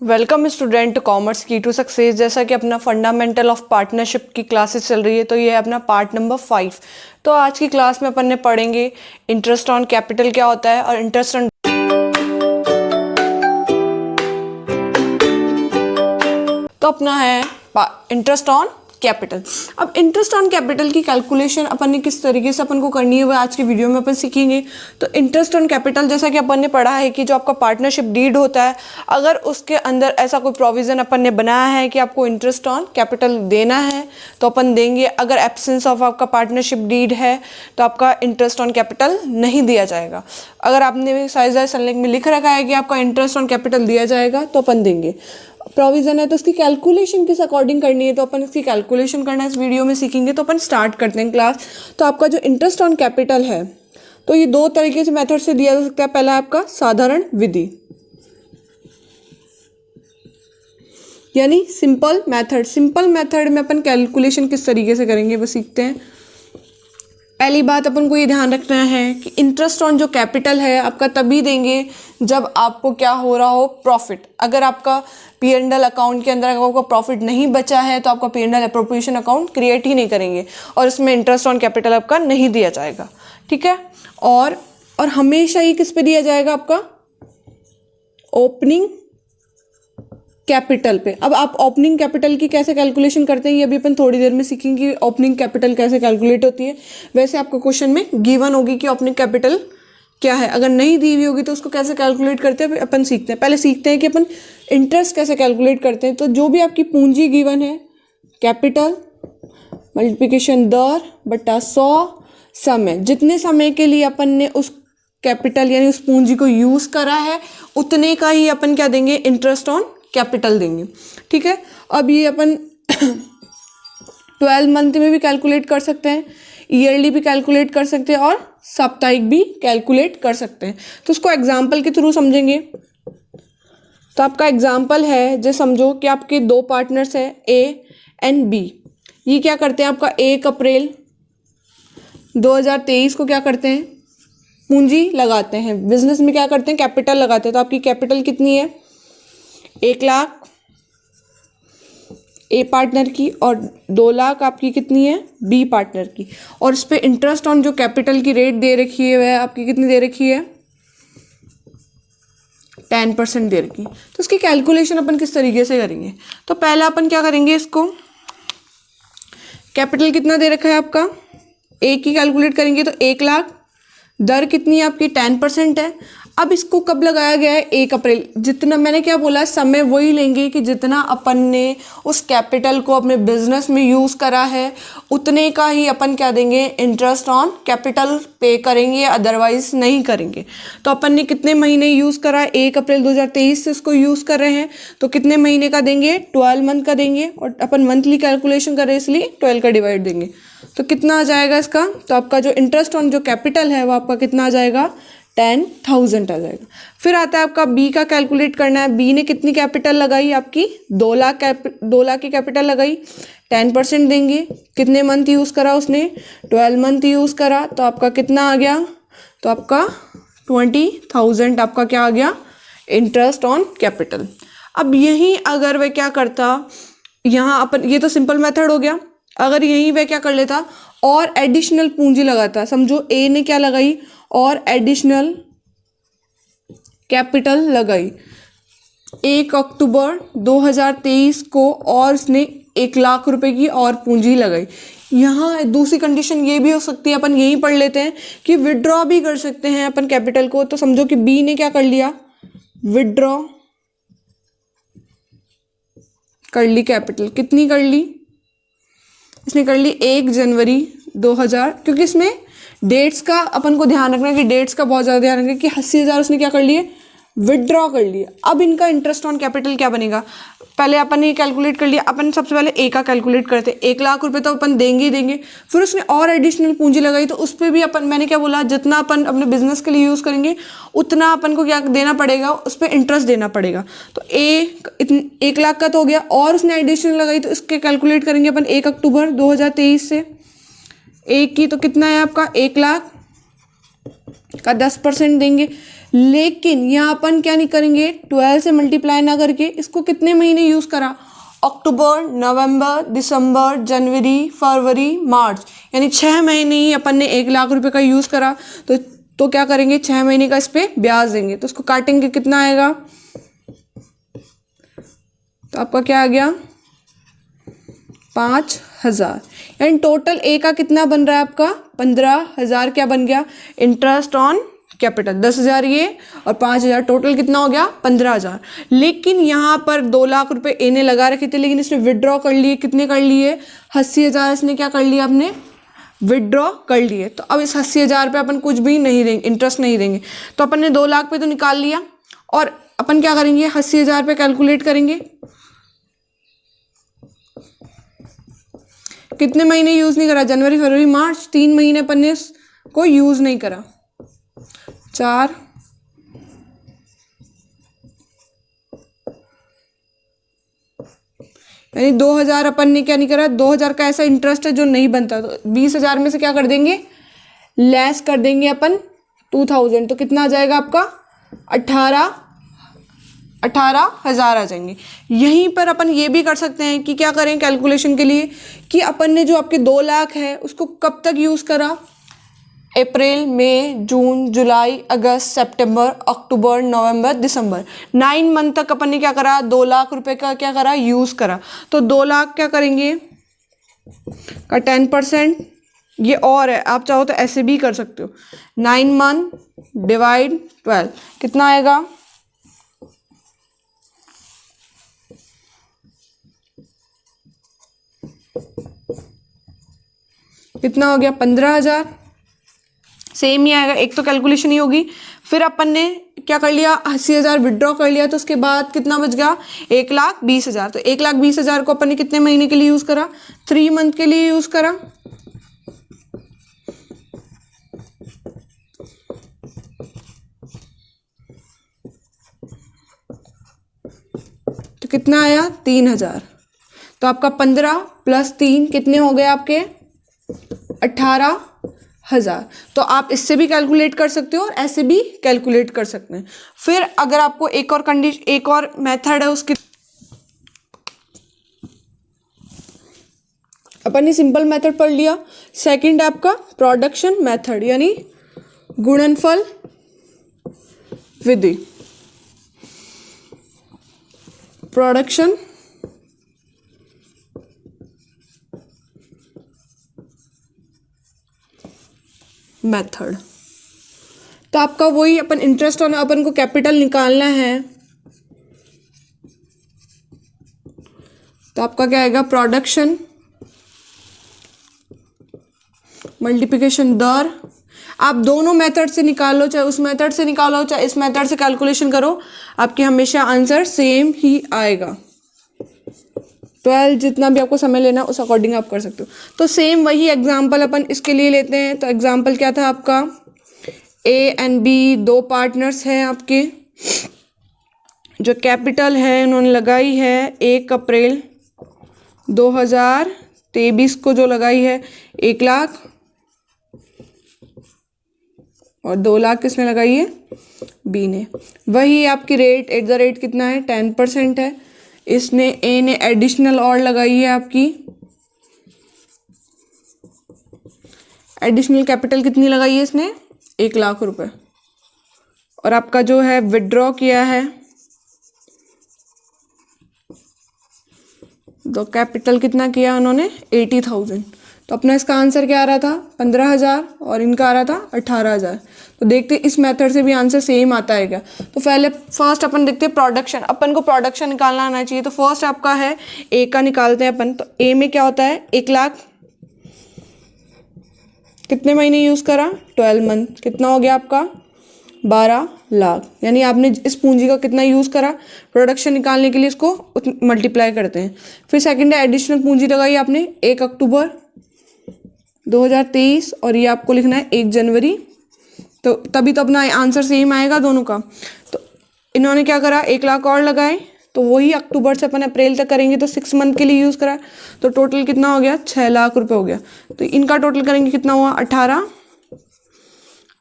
Welcome student commerce की to success. जैसा कि अपना फंडामेंटल ऑफ पार्टनरशिप की क्लासेस चल रही है, तो ये है अपना पार्ट नंबर 5। तो आज की क्लास में अपन ने पढ़ेंगे इंटरेस्ट ऑन कैपिटल क्या होता है और इंटरेस्ट ऑन तो अपना है इंटरेस्ट ऑन कैपिटल। अब इंटरेस्ट ऑन कैपिटल की कैलकुलेशन अपन ने किस तरीके से अपन को करनी है वो आज की वीडियो में अपन सीखेंगे। तो इंटरेस्ट ऑन कैपिटल जैसा कि अपन ने पढ़ा है कि जो आपका पार्टनरशिप डीड होता है, अगर उसके अंदर ऐसा कोई प्रोविज़न अपन ने बनाया है कि आपको इंटरेस्ट ऑन कैपिटल देना है तो अपन देंगे। अगर एब्सेंस ऑफ आपका पार्टनरशिप डीड है तो आपका इंटरेस्ट ऑन कैपिटल नहीं दिया जाएगा। अगर आपने साइज सनलिंक में लिख रखा है कि आपका इंटरेस्ट ऑन कैपिटल दिया जाएगा तो अपन देंगे। प्रोविज़न है तो उसकी कैलकुलेशन किस अकॉर्डिंग करनी है तो अपन इसकी कैलकुलेशन करना इस वीडियो में सीखेंगे। तो अपन स्टार्ट करते हैं क्लास। तो आपका जो इंटरेस्ट ऑन कैपिटल है तो ये दो तरीके से मेथड से दिया जा सकता है। पहला आपका साधारण विधि यानी सिंपल मेथड। सिंपल मेथड में अपन कैलकुलेशन किस तरीके से करेंगे वो सीखते हैं। पहली बात अपन को ये ध्यान रखना है कि इंटरेस्ट ऑन जो कैपिटल है आपका तभी देंगे जब आपको क्या हो रहा हो, प्रॉफिट। अगर आपका P&L अकाउंट के अंदर अगर आपका प्रॉफिट नहीं बचा है तो आपका P&L एप्रोप्रिएशन अकाउंट क्रिएट ही नहीं करेंगे और इसमें इंटरेस्ट ऑन कैपिटल आपका नहीं दिया जाएगा, ठीक है। और हमेशा ही किस पे दिया जाएगा, आपका ओपनिंग कैपिटल पे। अब आप ओपनिंग कैपिटल की कैसे कैलकुलेशन करते हैं ये अभी अपन थोड़ी देर में सीखेंगे कि ओपनिंग कैपिटल कैसे कैलकुलेट होती है। वैसे आपको क्वेश्चन में गिवन होगी कि ओपनिंग कैपिटल क्या है, अगर नहीं दी हुई होगी तो उसको कैसे कैलकुलेट करते हैं अपन सीखते हैं। पहले सीखते हैं कि अपन इंटरेस्ट कैसे कैलकुलेट करते हैं। तो जो भी आपकी पूंजी गिवन है, कैपिटल मल्टीप्लिकेशन दर बटा 100 समय, जितने समय के लिए अपन ने उस कैपिटल यानी उस पूंजी को यूज़ करा है उतने का ही अपन क्या देंगे, इंटरेस्ट ऑन कैपिटल देंगे, ठीक है। अब ये अपन 12 मंथ में भी कैलकुलेट कर सकते हैं, ईयरली भी कैलकुलेट कर सकते हैं और साप्ताहिक भी कैलकुलेट कर सकते हैं। तो उसको एग्जाम्पल के थ्रू समझेंगे। तो आपका एग्जाम्पल है, जैसे समझो कि आपके दो पार्टनर्स हैं ए एंड बी। ये क्या करते हैं, आपका 1 अप्रैल 2023 को क्या करते हैं, पूंजी लगाते हैं। बिजनेस में क्या करते हैं, कैपिटल लगाते हैं। तो आपकी कैपिटल कितनी है, 1 लाख ए पार्टनर की और 2 लाख आपकी कितनी है, बी पार्टनर की। और इस पे इंटरेस्ट ऑन जो कैपिटल की रेट दे रखी है वह आपकी कितनी दे रखी है, 10% दे रखी है। तो इसकी कैलकुलेशन अपन किस तरीके से करेंगे। तो पहले अपन क्या करेंगे, इसको कैपिटल कितना दे रखा है आपका, ए की कैलकुलेट करेंगे। तो 1 लाख, दर कितनी है आपकी, 10% है। अब इसको कब लगाया गया है, 1 अप्रैल। जितना मैंने क्या बोला, समय वही लेंगे कि जितना अपन ने उस कैपिटल को अपने बिजनेस में यूज़ करा है उतने का ही अपन क्या देंगे, इंटरेस्ट ऑन कैपिटल पे करेंगे, अदरवाइज नहीं करेंगे। तो अपन ने कितने महीने यूज़ करा है, 1 अप्रैल 2023 से इसको यूज़ कर रहे हैं तो कितने महीने का देंगे, 12 मंथ का देंगे। और अपन मंथली कैलकुलेशन कर रहे हैं इसलिए 12 का डिवाइड देंगे। तो कितना आ जाएगा इसका, तो आपका जो इंटरेस्ट ऑन जो कैपिटल है वो आपका कितना आ जाएगा, 10,000 आ जाएगा। फिर आता है आपका बी का कैलकुलेट करना है। बी ने कितनी कैपिटल लगाई, आपकी 2 लाख की कैपिटल लगाई, 10% देंगे। कितने मंथ यूज़ करा उसने, 12 मंथ यूज़ करा। तो आपका कितना आ गया, तो आपका 20,000 आपका क्या आ गया, इंटरेस्ट ऑन कैपिटल। अब यहीं अगर वह क्या करता, यहाँ अपन ये तो सिंपल मेथड हो गया। अगर यहीं वह क्या कर लेता और एडिशनल पूंजी लगाता, समझो ए ने क्या लगाई और एडिशनल कैपिटल लगाई 1 अक्टूबर 2023 को और उसने 1 लाख रुपए की और पूंजी लगाई। यहाँ दूसरी कंडीशन ये भी हो सकती है, अपन यही पढ़ लेते हैं कि विड्रॉ भी कर सकते हैं अपन कैपिटल को। तो समझो कि बी ने क्या कर लिया, विड्रॉ कर ली कैपिटल। कितनी कर ली, इसने कर ली 1 जनवरी 2000, क्योंकि इसमें डेट्स का अपन को ध्यान रखना है कि डेट्स का बहुत ज़्यादा ध्यान रखना है कि 80,000 उसने क्या कर लिए, विड्रॉ कर लिए। अब इनका इंटरेस्ट ऑन कैपिटल क्या बनेगा, पहले अपन ने कैलकुलेट कर लिया। अपन सबसे पहले ए का कैलकुलेट करते हैं। 1 लाख रुपए तो अपन देंगे ही देंगे। फिर उसने और एडिशनल पूंजी लगाई तो उस पर भी अपन, मैंने क्या बोला, जितना अपन अपने बिजनेस के लिए यूज़ करेंगे उतना अपन को क्या देना पड़ेगा, उस पर इंटरेस्ट देना पड़ेगा। तो 1 लाख का तो हो गया और उसने एडिशनल लगाई तो इसके कैलकुलेट करेंगे अपन 1 अक्टूबर 2023 से। एक की तो कितना है आपका, 1 लाख का 10% देंगे। लेकिन यहाँ अपन क्या नहीं करेंगे, 12 से मल्टीप्लाई ना करके इसको कितने महीने यूज़ करा, अक्टूबर, नवंबर, दिसंबर, जनवरी, फरवरी, मार्च, यानी 6 महीने ही अपन ने 1 लाख रुपए का यूज़ करा। तो क्या करेंगे, 6 महीने का इस पर ब्याज देंगे। तो उसको काटेंगे, कितना आएगा, तो आपका क्या आ गया 5,000। यानी टोटल ए का कितना बन रहा है आपका 15,000 क्या बन गया, इंटरेस्ट ऑन कैपिटल। 10,000 ये और 5,000, टोटल कितना हो गया 15,000। लेकिन यहाँ पर 2 लाख रुपए ए ने लगा रखे थे, लेकिन इसने विदड्रॉ कर लिए, कितने कर लिए 80,000 इसने क्या कर लिया, आपने विदड्रॉ कर लिए। तो अब इस 80,000 पे अपन कुछ भी नहीं देंगे, इंटरेस्ट नहीं देंगे। तो अपन ने 2 लाख पे तो निकाल लिया, और अपन क्या करेंगे 80,000 पे कैलकुलेट करेंगे। कितने महीने यूज़ नहीं करा, जनवरी, फरवरी, मार्च, 3 महीने अपन ने इसको यूज़ नहीं करा। 4 यानी 2,000 अपन ने क्या नहीं करा, 2,000 का ऐसा इंटरेस्ट है जो नहीं बनता। तो 20,000 में से क्या कर देंगे, लेस कर देंगे अपन 2,000। तो कितना आ जाएगा आपका 18,000 आ जाएंगे। यहीं पर अपन ये भी कर सकते हैं कि क्या करें कैलकुलेशन के लिए, कि अपन ने जो आपके 2 लाख है उसको कब तक यूज़ करा, अप्रैल, मई, जून, जुलाई, अगस्त, सितंबर, अक्टूबर, नवंबर, दिसंबर, 9 मंथ तक अपन ने क्या करा, 2 लाख रुपए का क्या करा, यूज़ करा। तो 2 लाख क्या करेंगे का 10%, ये और है, आप चाहो तो ऐसे भी कर सकते हो। 9 मंथ डिवाइड 12 कितना आएगा, कितना हो गया 15,000। सेम ही आएगा, एक तो कैलकुलेशन ही होगी। फिर अपन ने क्या कर लिया, 80,000 विड्रॉ कर लिया। तो उसके बाद कितना बच गया 1,20,000। तो 1,20,000 को अपन ने कितने महीने के लिए यूज़ करा, 3 मंथ के लिए यूज़ करा। तो कितना आया 3,000। तो आपका 15 + 3 कितने हो गए आपके 18,000। तो आप इससे भी कैलकुलेट कर सकते हो और ऐसे भी कैलकुलेट कर सकते हैं। फिर अगर आपको एक और मेथड है उसकी, अपन ने सिंपल मेथड पढ़ लिया। सेकंड आपका प्रोडक्शन मेथड, यानी गुणनफल विधि, प्रोडक्शन मेथड। तो आपका वही अपन इंटरेस्ट ऑन, अपन को कैपिटल निकालना है। तो आपका क्या आएगा, प्रोडक्शन मल्टीप्लिकेशन दर। आप दोनों मेथड से निकालो, चाहे उस मेथड से निकालो चाहे इस मेथड से कैलकुलेशन करो, आपके हमेशा आंसर सेम ही आएगा। 12 जितना भी आपको समय लेना उस अकॉर्डिंग आप कर सकते हो। तो सेम वही एग्जाम्पल अपन इसके लिए लेते हैं। तो एग्जाम्पल क्या था आपका, ए एंड बी 2 पार्टनर्स हैं आपके, जो कैपिटल है उन्होंने लगाई है 1 अप्रैल 2023 को, जो लगाई है 1 लाख, और 2 लाख किसने लगाई है, बी ने। वही आपकी रेट एट द रेट कितना है 10% है। इसने ए ने एडिशनल और लगाई है आपकी, एडिशनल कैपिटल कितनी लगाई है इसने 1 लाख रुपए। और आपका जो है विड्रॉ किया है, तो कैपिटल कितना किया उन्होंने 80,000। तो अपना इसका आंसर क्या आ रहा था 15,000 और इनका आ रहा था 18,000। तो देखते इस मेथड से भी आंसर सेम आता है क्या। तो पहले फर्स्ट अपन देखते हैं प्रोडक्शन, अपन को प्रोडक्शन निकालना आना चाहिए। तो फर्स्ट आपका है ए का निकालते हैं अपन। तो ए में क्या होता है 1 लाख, कितने महीने यूज़ करा 12 मंथ, कितना हो गया आपका 12 लाख। यानी आपने इस पूंजी का कितना यूज़ करा प्रोडक्शन निकालने के लिए, इसको मल्टीप्लाई करते हैं। फिर सेकंड है एडिशनल पूंजी लगाई आपने 1 अक्टूबर 2023, और ये आपको लिखना है 1 जनवरी। तो तभी तो अपना आंसर सेम आएगा दोनों का। तो इन्होंने क्या करा 1 लाख और लगाए, तो वही अक्टूबर से अपन अप्रैल तक करेंगे, तो 6 मंथ के लिए यूज़ करा। तो टोटल कितना हो गया 6 लाख रुपए हो गया। तो इनका टोटल करेंगे कितना हुआ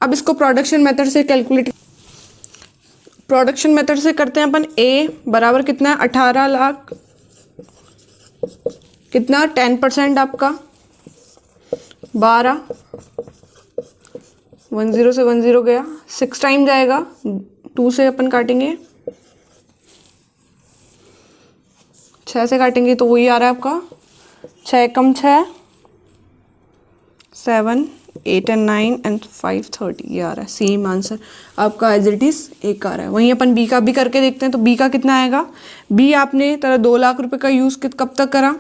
अब इसको प्रोडक्शन मेथड से कैलकुलेट, प्रोडक्शन मेथड से करते हैं अपन। ए बराबर कितना है 18 लाख, कितना 10% आपका 12, 10 से 10 गया, 6 टाइम जाएगा, 2 से अपन काटेंगे, 6 से काटेंगे तो वही आ रहा है आपका 6 कम 6, 7, 8 एंड 9 एंड 5, 30, ये आ रहा है सेम आंसर आपका एज इट इज एक आ रहा है। वहीं अपन बी का भी करके देखते हैं, तो बी का कितना आएगा। बी आपने तरह 2 लाख रुपए का यूज़ कब तक करा,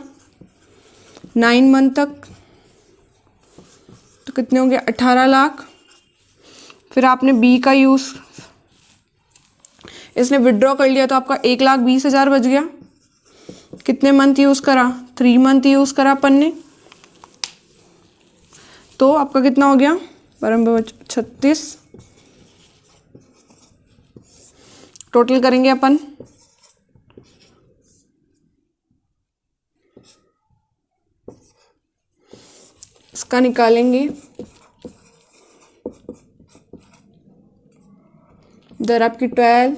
9 मंथ तक, तो कितने होंगे 18 लाख। फिर आपने बी का यूज़, इसने विड्रॉ कर लिया तो आपका 1,20,000 बच गया। कितने मंथ यूज़ करा, 3 मंथ यूज़ करा अपन ने, तो आपका कितना हो गया 36। टोटल करेंगे अपन, इसका निकालेंगे, इधर आपकी 12,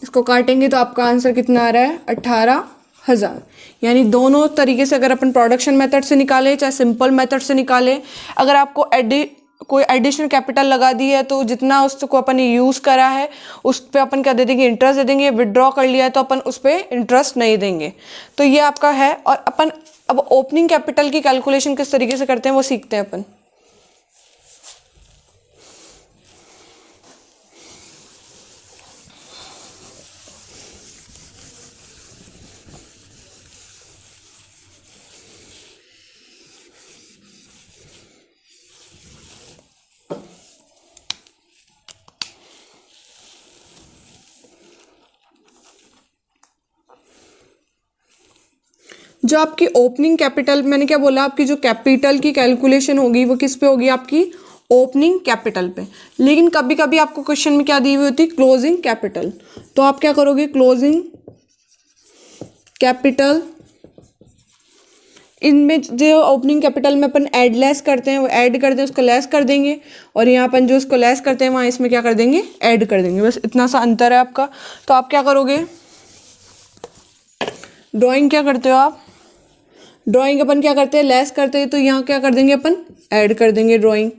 इसको काटेंगे तो आपका आंसर कितना आ रहा है 18,000। यानी दोनों तरीके से अगर अपन प्रोडक्शन मेथड से निकाले चाहे सिंपल मेथड से निकाले, अगर आपको कोई एडिशनल कैपिटल लगा दी है तो जितना उसको अपन ने यूज़ करा है उस पर अपन क्या दे देंगे, इंटरेस्ट दे देंगे। विड्रॉ कर लिया है तो अपन उस पर इंटरेस्ट नहीं देंगे। तो ये आपका है। और अपन अब ओपनिंग कैपिटल की कैलकुलेशन किस तरीके से करते हैं वो सीखते हैं अपन। जो आपकी ओपनिंग कैपिटल, मैंने क्या बोला, आपकी जो कैपिटल की कैलकुलेशन होगी वो किस पे होगी, आपकी ओपनिंग कैपिटल पे। लेकिन कभी कभी आपको क्वेश्चन में क्या दी हुई होती है, क्लोजिंग कैपिटल। तो आप क्या करोगे, क्लोजिंग कैपिटल, इनमें जो ओपनिंग कैपिटल में अपन ऐड लेस करते हैं वो ऐड कर दें, उसको लेस कर देंगे, और यहाँ अपन जो उसको लेस करते हैं वहाँ इसमें क्या कर देंगे, ऐड कर देंगे। बस इतना सा अंतर है आपका। तो आप क्या करोगे, ड्राइंग क्या करते हो आप, ड्राइंग अपन क्या करते हैं, लेस करते हैं, तो यहाँ क्या कर देंगे अपन, ऐड कर देंगे ड्राइंग।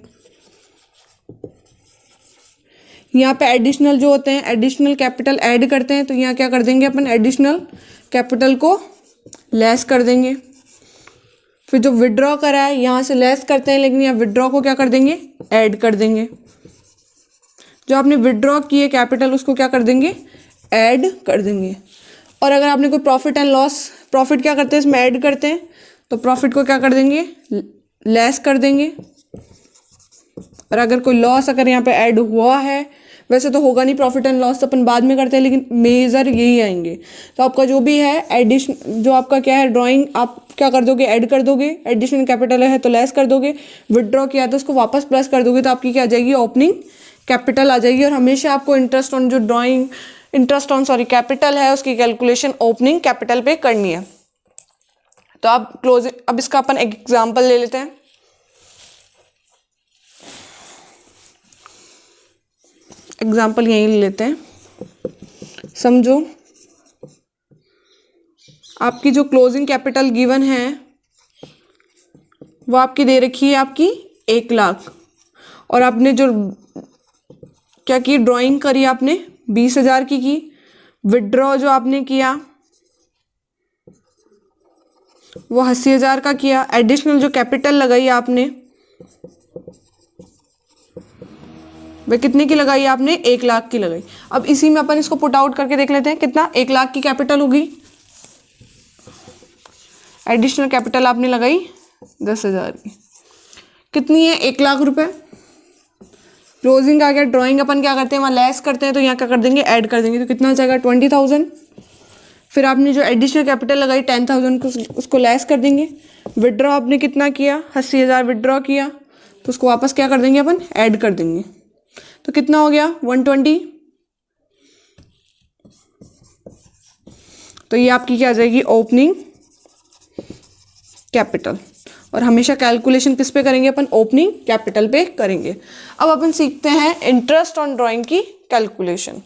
यहाँ पे एडिशनल जो होते हैं, एडिशनल कैपिटल ऐड करते हैं, तो यहाँ क्या कर देंगे अपन, एडिशनल कैपिटल को लेस कर देंगे। फिर जो विड्रॉ करा है यहाँ से लेस करते हैं, लेकिन यहाँ विड्रॉ को क्या कर देंगे, ऐड कर देंगे। जो आपने विड्रॉ किए कैपिटल उसको क्या कर देंगे, ऐड कर देंगे। और अगर आपने कोई प्रॉफिट एंड लॉस, प्रॉफिट क्या करते हैं इसमें ऐड करते हैं, तो प्रॉफिट को क्या कर देंगे, लेस कर देंगे। और अगर कोई लॉस अगर यहाँ पे ऐड हुआ है, वैसे तो होगा नहीं, प्रॉफिट एंड लॉस तो अपन बाद में करते हैं, लेकिन मेजर यही आएंगे। तो आपका जो भी है एडिशन, जो आपका क्या है ड्राइंग, आप क्या कर दोगे, ऐड कर दोगे। एडिशनल कैपिटल है तो लेस कर दोगे, विड्रॉ किया तो उसको वापस प्लस कर दोगे, तो आपकी क्या आ जाएगी, ओपनिंग कैपिटल आ जाएगी। और हमेशा आपको इंटरेस्ट ऑन जो drawing, interest on sorry capital है उसकी कैलकुलेशन ओपनिंग कैपिटल पे करनी है। तो आप क्लोजिंग, अब इसका अपन एक एग्जांपल ले लेते हैं। एग्जांपल यहीं ले लेते हैं। समझो आपकी जो क्लोजिंग कैपिटल गिवन है वो आपकी दे रखी है आपकी 1 लाख, और आपने जो क्या की, ड्राइंग करी आपने 20,000 की, विड्रॉ जो आपने किया वो 80,000 का किया, एडिशनल जो कैपिटल लगाई आपने वह कितने की लगाई आपने, 1 लाख की लगाई। अब इसी में अपन इसको पुट आउट करके देख लेते हैं कितना, 1 लाख की कैपिटल होगी, एडिशनल कैपिटल आपने लगाई 10,000 की, कितनी है 1 लाख रुपए। क्लोजिंग आ गया, ड्राइंग अपन क्या करते हैं वहाँ लेस करते हैं, तो यहाँ क्या कर देंगे, ऐड कर देंगे, तो कितना आ जाएगा 20,000। फिर आपने जो एडिशनल कैपिटल लगाई 10,000 को, उसको लेस कर देंगे। विड्रॉ आपने कितना किया, 80,000 विड्रॉ किया, तो उसको वापस क्या कर देंगे अपन, ऐड कर देंगे, तो कितना हो गया 120। तो ये आपकी क्या आ जाएगी, ओपनिंग कैपिटल। और हमेशा कैलकुलेशन किस पे करेंगे अपन, ओपनिंग कैपिटल पे करेंगे। अब अपन सीखते हैं इंटरेस्ट ऑन ड्राइंग की कैलकुलेशन।